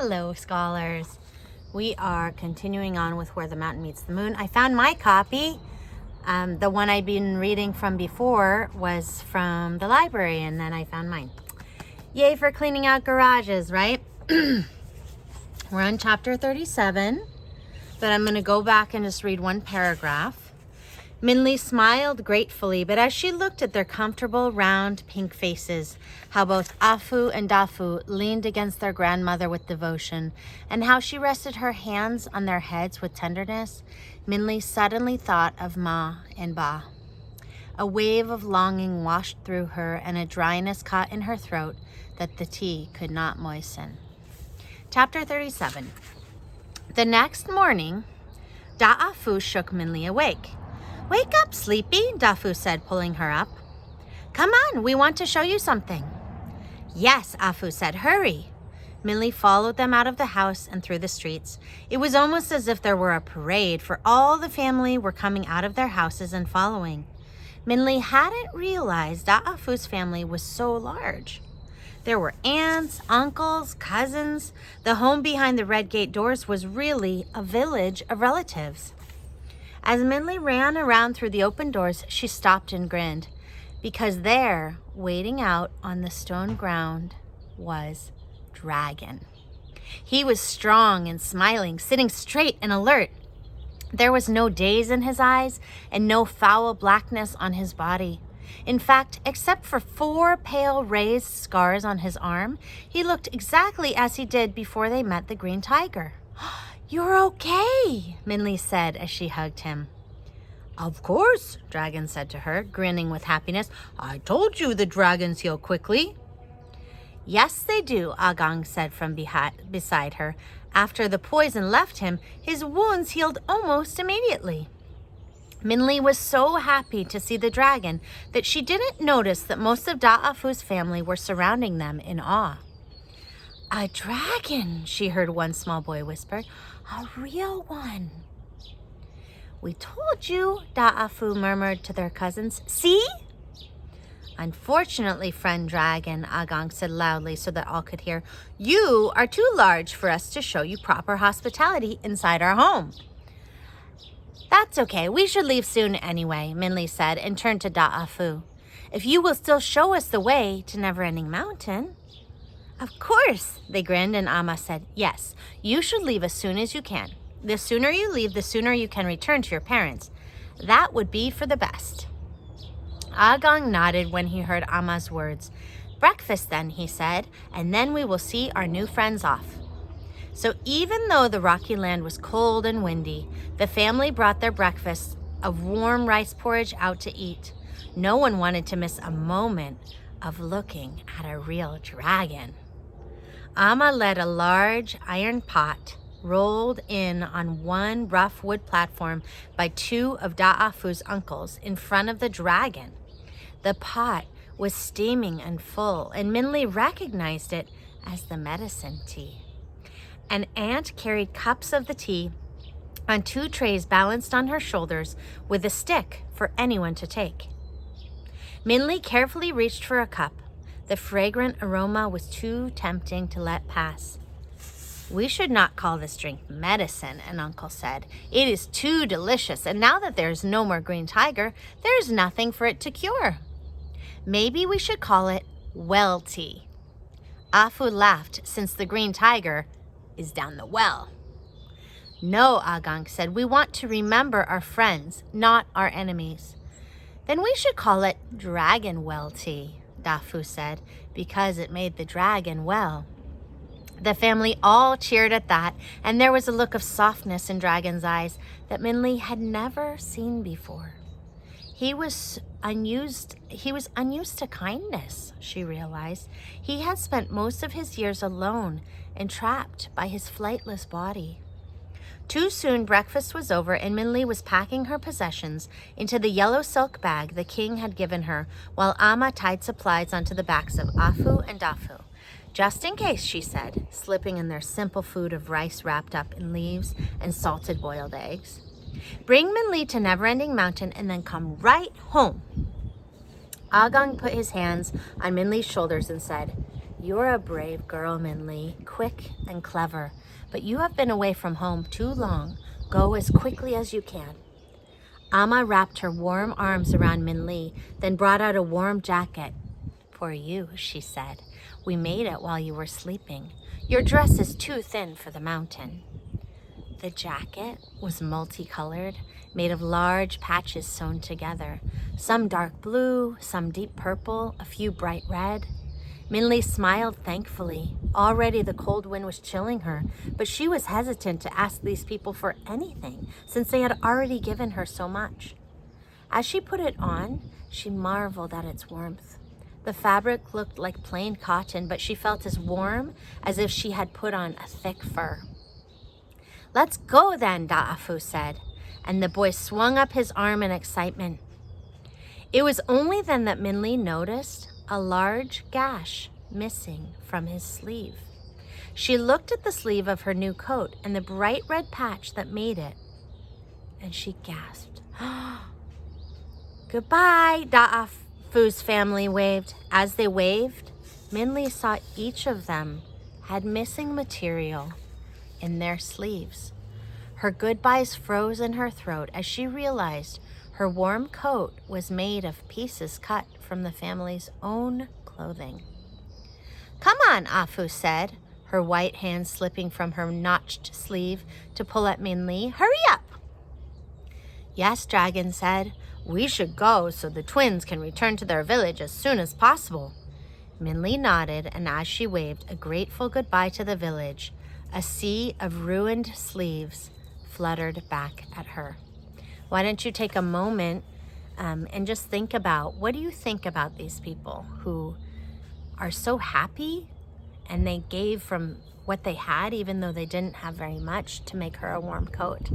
Hello, scholars. We are continuing on with Where the Mountain Meets the Moon. I found my copy. The one I'd been reading from before was from the library, and then I found mine. Yay for cleaning out garages, right? We're on chapter 37, but I'm going to go back and just read one paragraph. Minli smiled gratefully, but as she looked at their comfortable, round, pink faces, how both Afu and Dafu leaned against their grandmother with devotion, and how she rested her hands on their heads with tenderness, Minli suddenly thought of Ma and Ba. A wave of longing washed through her, and a dryness caught in her throat that the tea could not moisten. Chapter 37. The next morning, Da'afu shook Minli awake. "Wake up, sleepy," Dafu said, pulling her up. "Come on, we want to show you something." "Yes," Afu said, "hurry." Minli followed them out of the house and through the streets. It was almost as if there were a parade, for all the family were coming out of their houses and following. Minli hadn't realized Da'afu's family was so large. There were aunts, uncles, cousins. The home behind the red gate doors was really a village of relatives. As Minli ran around through the open doors, she stopped and grinned, because there, waiting out on the stone ground, was Dragon. He was strong and smiling, sitting straight and alert. There was no daze in his eyes and no foul blackness on his body. In fact, except for 4 pale raised scars on his arm, he looked exactly as he did before they met the green tiger. "You're okay," Minli said as she hugged him. "Of course," Dragon said to her, grinning with happiness. "I told you the dragons heal quickly." "Yes, they do," Agang said from beside her. After the poison left him, his wounds healed almost immediately. Minli was so happy to see the dragon that she didn't notice that most of Da'afu's family were surrounding them in awe. "A dragon," she heard one small boy whisper. "A real one." "We told you," Da'afu murmured to their cousins. "See?" "Unfortunately, friend dragon," Agang said loudly so that all could hear, "you are too large for us to show you proper hospitality inside our home." "That's okay. We should leave soon anyway," Minli said and turned to Da'afu. "If you will still show us the way to Neverending Mountain." "Of course," they grinned, and Amma said, "Yes, you should leave as soon as you can. The sooner you leave, the sooner you can return to your parents. That would be for the best." Agang nodded when he heard Amma's words. "Breakfast then," he said, "and then we will see our new friends off." So even though the rocky land was cold and windy, the family brought their breakfast of warm rice porridge out to eat. No one wanted to miss a moment of looking at a real dragon. Amma led a large iron pot rolled in on one rough wood platform by 2 of Da'afu's uncles in front of the dragon. The pot was steaming and full, and Minli recognized it as the medicine tea. An aunt carried cups of the tea on 2 trays balanced on her shoulders with a stick for anyone to take. Minli carefully reached for a cup. The fragrant aroma was too tempting to let pass. "We should not call this drink medicine," an uncle said. "It is too delicious, and now that there is no more green tiger, there is nothing for it to cure. Maybe we should call it well tea." Afu laughed, since the green tiger is down the well. "No," Agang said, "we want to remember our friends, not our enemies." "Then we should call it dragon well tea," Dafu said, "because it made the dragon well." The family all cheered at that, and there was a look of softness in Dragon's eyes that Minli had never seen before. He was unused to kindness, she realized. He had spent most of his years alone and trapped by his flightless body. Too soon breakfast was over, and Minli was packing her possessions into the yellow silk bag the king had given her, while Amma tied supplies onto the backs of Afu and Dafu. "Just in case," she said, slipping in their simple food of rice wrapped up in leaves and salted boiled eggs. "Bring Minli to Neverending Mountain and then come right home." Agang put his hands on Minli's shoulders and said, You're a brave girl, Min-Li, quick and clever, but you have been away from home too long. Go as quickly as you can. Amma wrapped her warm arms around Min-Li, then brought out a warm jacket. For you, she said. We made it while you were sleeping. Your dress is too thin for the mountain. The jacket was multicolored, made of large patches sewn together. Some dark blue, some deep purple, a few bright red. Min-Li smiled thankfully. Already the cold wind was chilling her, but she was hesitant to ask these people for anything since they had already given her so much. As she put it on, she marveled at its warmth. The fabric looked like plain cotton, but she felt as warm as if she had put on a thick fur. Let's go then, Da'afu said, and the boy swung up his arm in excitement. It was only then that Min-Li noticed a large gash missing from his sleeve. She looked at the sleeve of her new coat and the bright red patch that made it, and she gasped. Goodbye, Da'afu's family waved. As they waved, Min-Li saw each of them had missing material in their sleeves. Her goodbyes froze in her throat as she realized her warm coat was made of pieces cut from the family's own clothing. Come on, Afu said, her white hand slipping from her notched sleeve to pull at Min-Li. Hurry up! Yes, Dragon said. We should go so the twins can return to their village as soon as possible. Min-Li nodded, and as she waved a grateful goodbye to the village, a sea of ruined sleeves fluttered back at her. Why don't you take a moment and just think about, what do you think about these people who are so happy and they gave from what they had, even though they didn't have very much, to make her a warm coat?